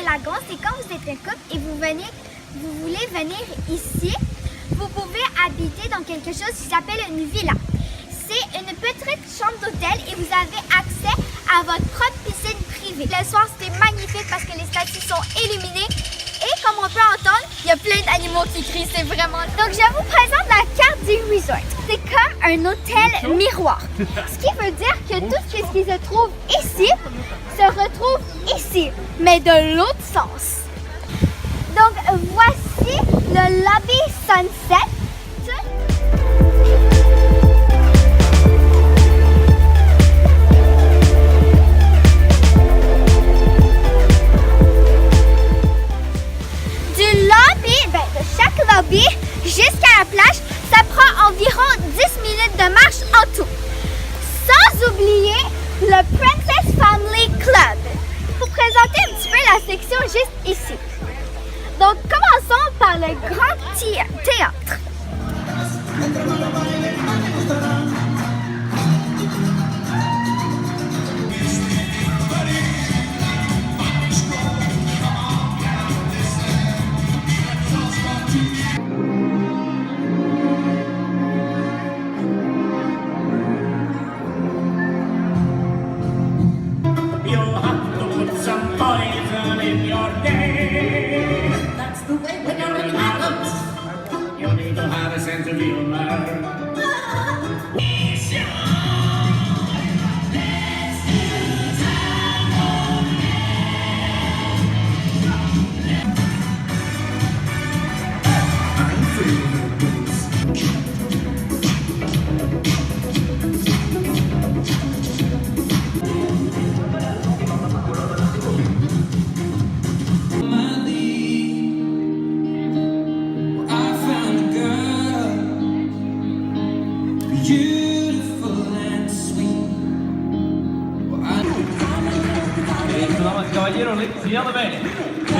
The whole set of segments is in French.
Lagons, c'est quand vous êtes un couple et vous voulez venir ici, vous pouvez habiter dans quelque chose qui s'appelle une villa. C'est une petite chambre d'hôtel et vous avez accès à votre propre piscine privée. Le soir, c'était magnifique parce que les statues sont illuminées et comme on peut entendre, il y a plein d'animaux qui crient, c'est vraiment... Donc, je vous présente la carte du resort. C'est comme un hôtel miroir, ce qui veut dire que tout ce qui se trouve ici se retrouve ici, mais de l'autre sens. Donc, voici le lobby Sunset. De chaque lobby jusqu'à la plage, ça prend environ 10 minutes de marche en tout. Sans oublier le Princess Family Club. Pour présenter un petit peu la section juste ici. Donc, commençons par le grand théâtre.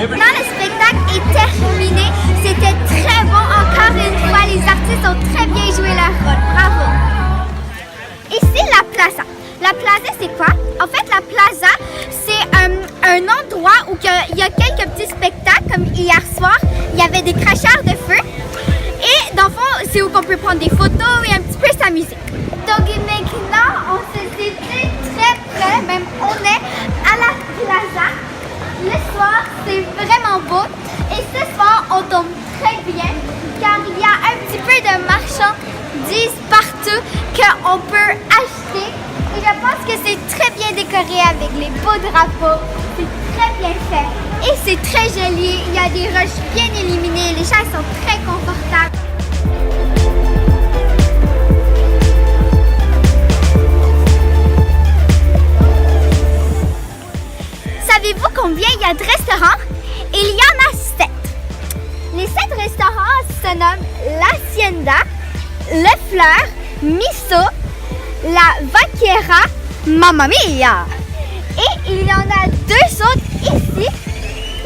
Maintenant, le spectacle est terminé. C'était très bon encore une fois. Les artistes ont très bien joué leur rôle. Bravo. Ici, la plaza. La plaza, c'est quoi? En fait, la plaza, c'est un endroit où il y a quelques petits spectacles. Comme hier soir, il y avait des cracheurs de feu. Et dans le fond, c'est où on peut prendre des photos et un petit peu s'amuser. Donc maintenant, on se situe très près. Même on est à la plaza. Le soir, c'est vraiment beau et ce soir, on tombe très bien car il y a un petit peu de marchandises partout qu'on peut acheter et je pense que c'est très bien décoré avec les beaux drapeaux, c'est très bien fait et c'est très joli, il y a des roches bien illuminées, les chaises sont très confortables. Savez-vous combien il y a de restaurants? Il y en a 7. Les 7 restaurants se nomment l'Hacienda, Le Fleur, Miso, la Vaquera, Mamma Mia. Et il y en a 2 autres ici,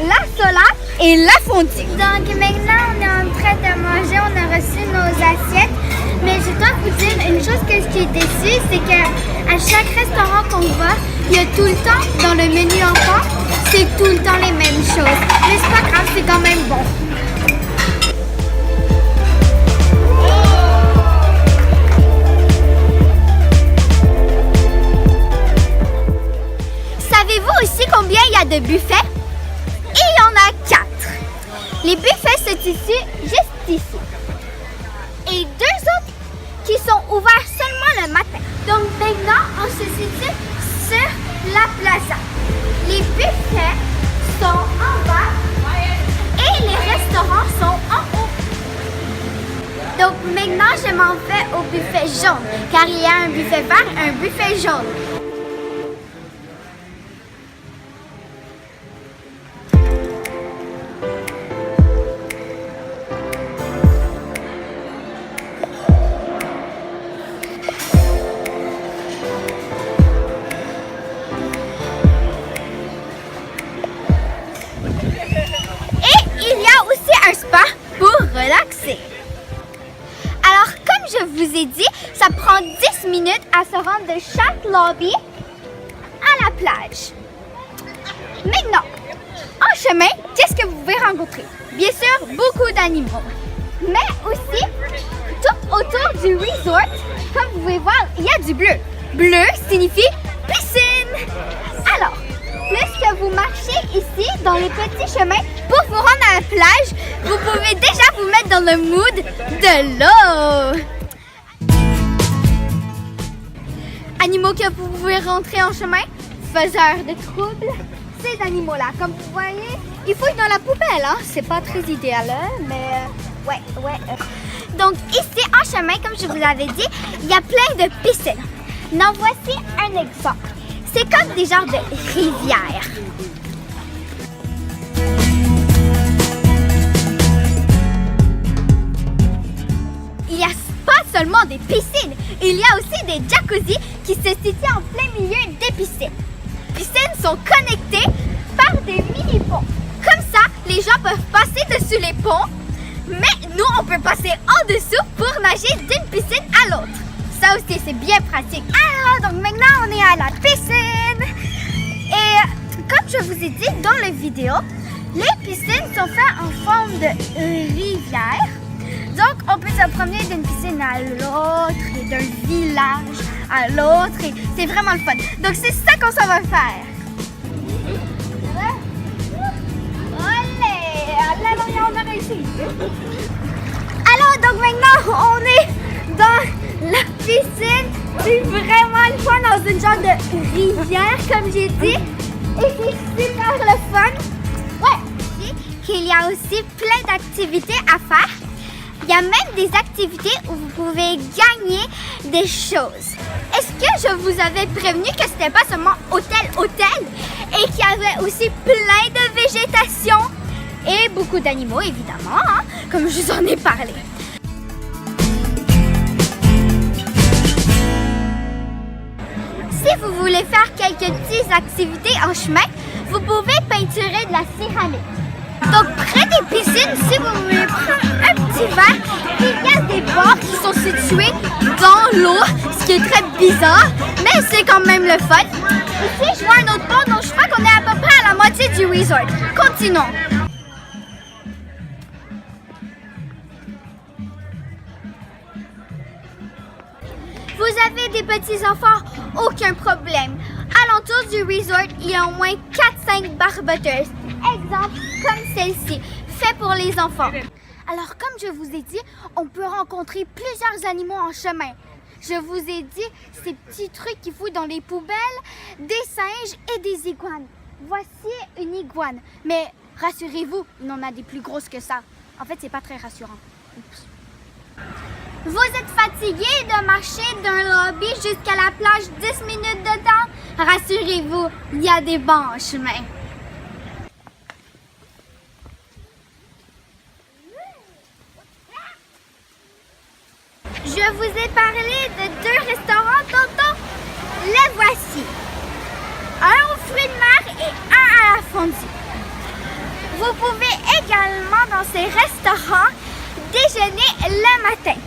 la Sola et la Fondue. Donc maintenant, on est en train de manger, on a reçu nos assiettes. Mais je dois vous dire une chose que ce qui est déçu, c'est qu'à chaque restaurant qu'on va, il y a tout le temps dans le menu enfant, c'est tout le temps les mêmes choses. Mais c'est pas grave, c'est quand même bon. Savez-vous aussi combien il y a de buffets? Il y en a 4. Les buffets se situent juste ici. Et 2 autres qui sont ouverts seulement le matin. Donc maintenant, on se situe sur la plaza. Les buffets sont en bas et les restaurants sont en haut. Donc maintenant, je m'en vais au buffet jaune, car il y a un buffet vert et un buffet jaune. Relaxer. Alors, comme je vous ai dit, ça prend 10 minutes à se rendre de chaque lobby à la plage. Maintenant, en chemin, qu'est-ce que vous pouvez rencontrer? Bien sûr, beaucoup d'animaux. Mais aussi, tout autour du resort, comme vous pouvez voir, il y a du bleu. Bleu signifie piscine. Alors, plus que vous marchez ici, dans les petits chemins, pour vous rendre à la plage, vous pouvez déjà vous mettre dans le mood de l'eau. Animaux que vous pouvez rentrer en chemin, faiseurs de troubles, ces animaux-là. Comme vous voyez, ils fouillent dans la poubelle, hein? C'est pas très idéal, hein? Mais ouais. Donc ici, en chemin, comme je vous avais dit, il y a plein de piscines. En voici un exemple. C'est comme des genres de rivières. Il n'y a pas seulement des piscines, il y a aussi des jacuzzis qui se situent en plein milieu des piscines. Les piscines sont connectées par des mini-ponts. Comme ça, les gens peuvent passer dessus les ponts, mais nous, on peut passer en dessous pour nager d'une piscine à l'autre. Ça aussi, c'est bien pratique. Alors, donc maintenant, on est à la piscine. Et comme je vous ai dit dans la vidéo, les piscines sont faites en forme de rivière. Donc, on peut se promener d'une piscine à l'autre et d'un village à l'autre. Et c'est vraiment le fun. Donc, c'est ça qu'on s'en va faire. Allez, on a réussi. Alors, donc maintenant, on est dans la piscine. C'est vraiment le fun dans une genre de rivière, comme j'ai dit. Et c'est super le fun. Ouais. Il y a aussi plein d'activités à faire. Il y a même des activités où vous pouvez gagner des choses. Est-ce que je vous avais prévenu que c'était pas seulement hôtel et qu'il y avait aussi plein de végétation et beaucoup d'animaux, évidemment, hein, comme je vous en ai parlé. Si vous voulez faire quelques petites activités en chemin, vous pouvez peinturer de la céramique. Donc, près des piscines, si vous voulez prendre un petit verre, il y a des bords qui sont situés dans l'eau, ce qui est très bizarre, mais c'est quand même le fun. Ici, je vois un autre pont, donc je crois qu'on est à peu près à la moitié du resort. Continuons. Vous avez des petits-enfants, aucun problème. Alentour du resort, il y a au moins 4-5 barboteuses. Exemple, comme celle-ci, fait pour les enfants. Alors, comme je vous ai dit, on peut rencontrer plusieurs animaux en chemin. Je vous ai dit ces petits trucs qui fouillent dans les poubelles, des singes et des iguanes. Voici une iguane. Mais rassurez-vous, il en a des plus grosses que ça. En fait, c'est pas très rassurant. Oups. Vous êtes fatigué de marcher d'un lobby jusqu'à la plage 10 minutes de temps? Rassurez-vous, il y a des bancs en chemin. Je vous ai parlé de 2 restaurants tantôt. Les voici. Un aux fruits de mer et un à la fondue. Vous pouvez également dans ces restaurants déjeuner le matin.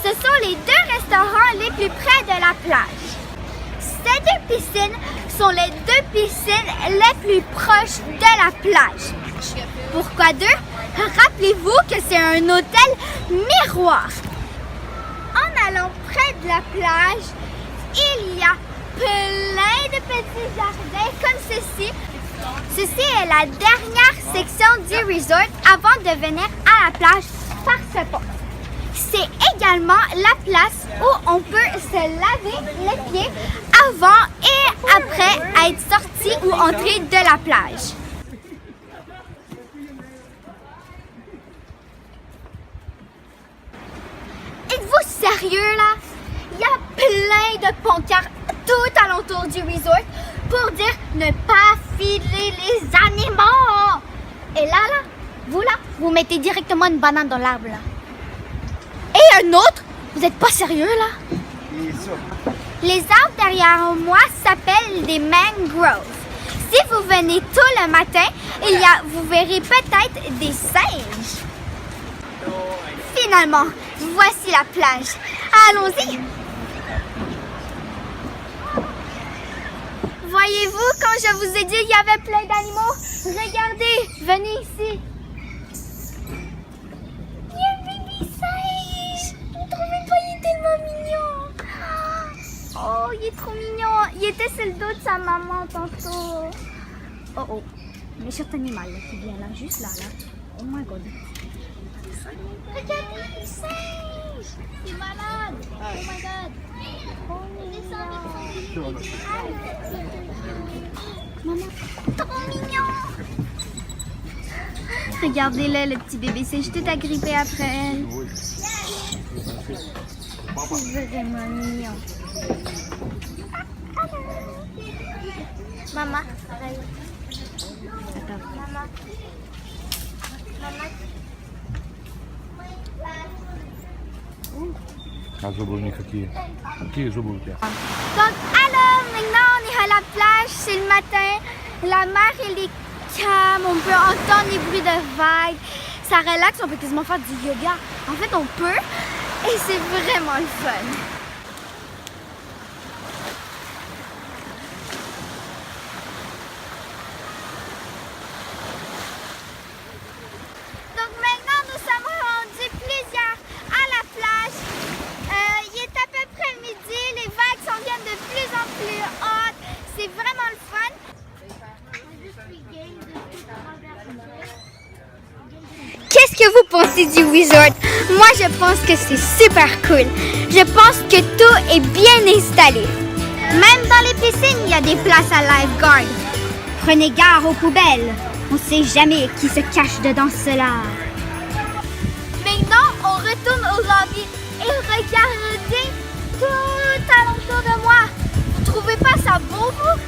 Ce sont les 2 restaurants les plus près de la plage. Ces 2 piscines sont les 2 piscines les plus proches de la plage. Pourquoi 2? Rappelez-vous que c'est un hôtel miroir. En allant près de la plage, il y a plein de petits jardins comme ceci. Ceci est la dernière section du resort avant de venir à la plage par ce pont. C'est également la place où on peut se laver les pieds avant et après être sorti ou entré de la plage. Êtes-vous sérieux là? Il y a plein de pancartes tout alentour du resort pour dire ne pas filer les animaux. Et là, vous mettez directement une banane dans l'arbre là. Et un autre? Vous n'êtes pas sérieux là? Les arbres derrière moi s'appellent des mangroves. Si vous venez tôt le matin, vous verrez peut-être des singes. Finalement, voici la plage. Allons-y! Voyez-vous, quand je vous ai dit qu'il y avait plein d'animaux, regardez Venez ici. Il y a un bébé singe. Vous ne trouvez pas, il est tellement mignon. Oh, il est trop mignon. Il était sur le dos de sa maman tantôt. Oh oh. Méchant animal là, qui vient là, juste là, là. Oh my god. Regardez les singes. C'est malade. Oh my god. Oh, maman, trop mignon. Regardez-le, le petit bébé singe tout agrippé après elle. C'est vraiment mignon. Maman, attends. Maman. А зубы у них какие? Какие зубы у тебя? Donc, alors, maintenant, on est à la plage, c'est le matin. La mer, elle est calme, on peut entendre les bruits de vagues. Ça relaxe, on peut quasiment faire du yoga. En fait, on peut, et c'est vraiment le fun. Donc, maintenant, nous sommes rendus plusieurs à la plage. Il est à peu près midi, les vagues s'en viennent de plus en plus hautes. C'est vraiment le fun. Qu'est-ce que vous pensez du resort? Moi, je pense que c'est super cool. Je pense que tout est bien installé. Même dans les piscines, il y a des places à lifeguard. Prenez garde aux poubelles. On ne sait jamais qui se cache dedans cela. Maintenant, on retourne au lobby et regardez tout alentour de moi. Vous trouvez pas ça beau, vous?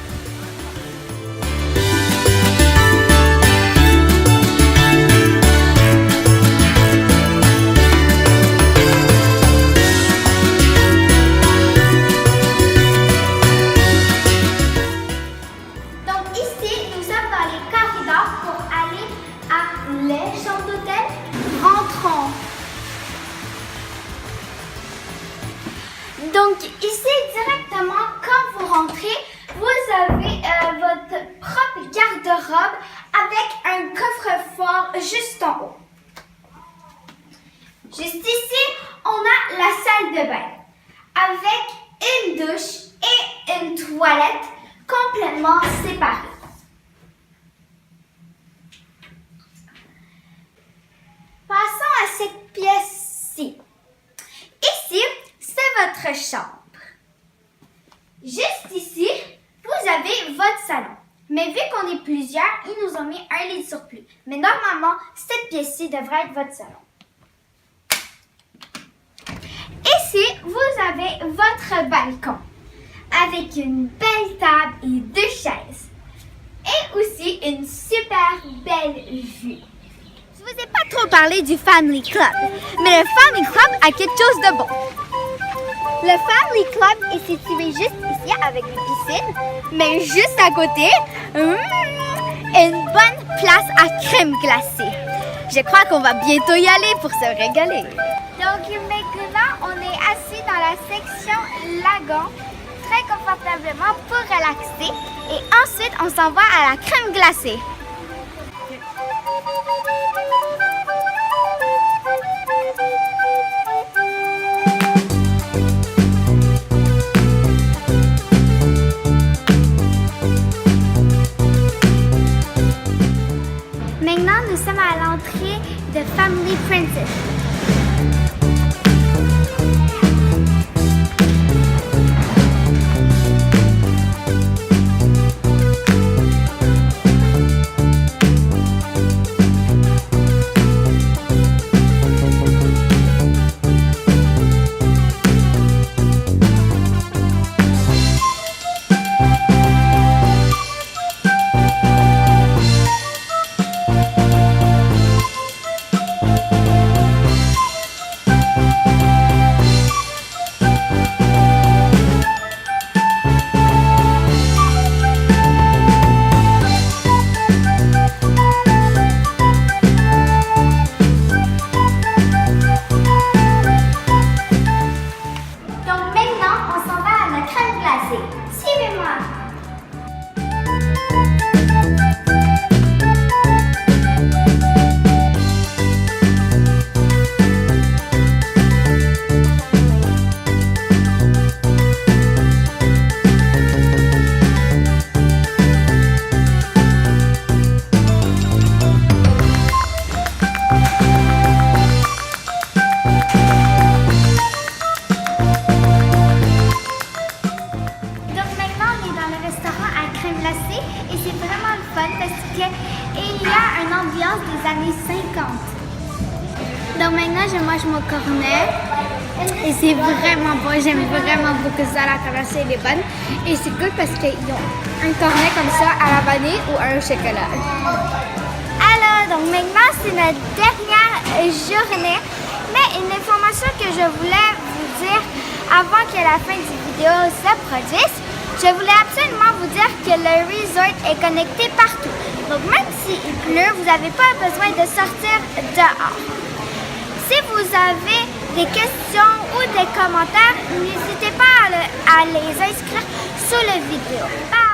Donc ici, nous sommes dans les corridors pour aller à les chambres d'hôtel. Rentrons. Donc ici, directement, quand vous rentrez, vous avez votre propre garde-robe avec un coffre-fort juste en haut. Juste ici, on a la salle de bain avec une douche et une toilette complètement séparées. Passons à cette pièce-ci. Ici, c'est votre chambre. Juste ici, vous avez votre salon. Mais vu qu'on est plusieurs, ils nous ont mis un lit de surplus. Mais normalement, cette pièce-ci devrait être votre salon. Ici, vous avez votre balcon avec une belle table et 2 chaises. Et aussi une super belle vue. Je vous ai pas trop parlé du Family Club, mais le Family Club a quelque chose de bon. Le Family Club est situé juste ici avec une piscine, mais juste à côté, une bonne place à crème glacée. Je crois qu'on va bientôt y aller pour se régaler. Donc maintenant, on est assis dans la section lagon, très confortablement pour relaxer. Et ensuite, on s'en va à la crème glacée. Maintenant, nous sommes à l'entrée de Family Princess. années 50. Donc maintenant, je mange mon cornet. Et c'est vraiment bon. J'aime vraiment beaucoup ça. La crème elle est bonne. Et c'est cool parce qu'ils ont un cornet comme ça à la vanille ou un au chocolat. Alors, donc maintenant, c'est notre dernière journée. Mais une information que je voulais vous dire avant que la fin du vidéo se produise, je voulais absolument vous dire que le resort est connecté partout. Donc même s'il pleut, vous n'avez pas besoin de sortir dehors. Si vous avez des questions ou des commentaires, n'hésitez pas à les inscrire sous la vidéo. Bye!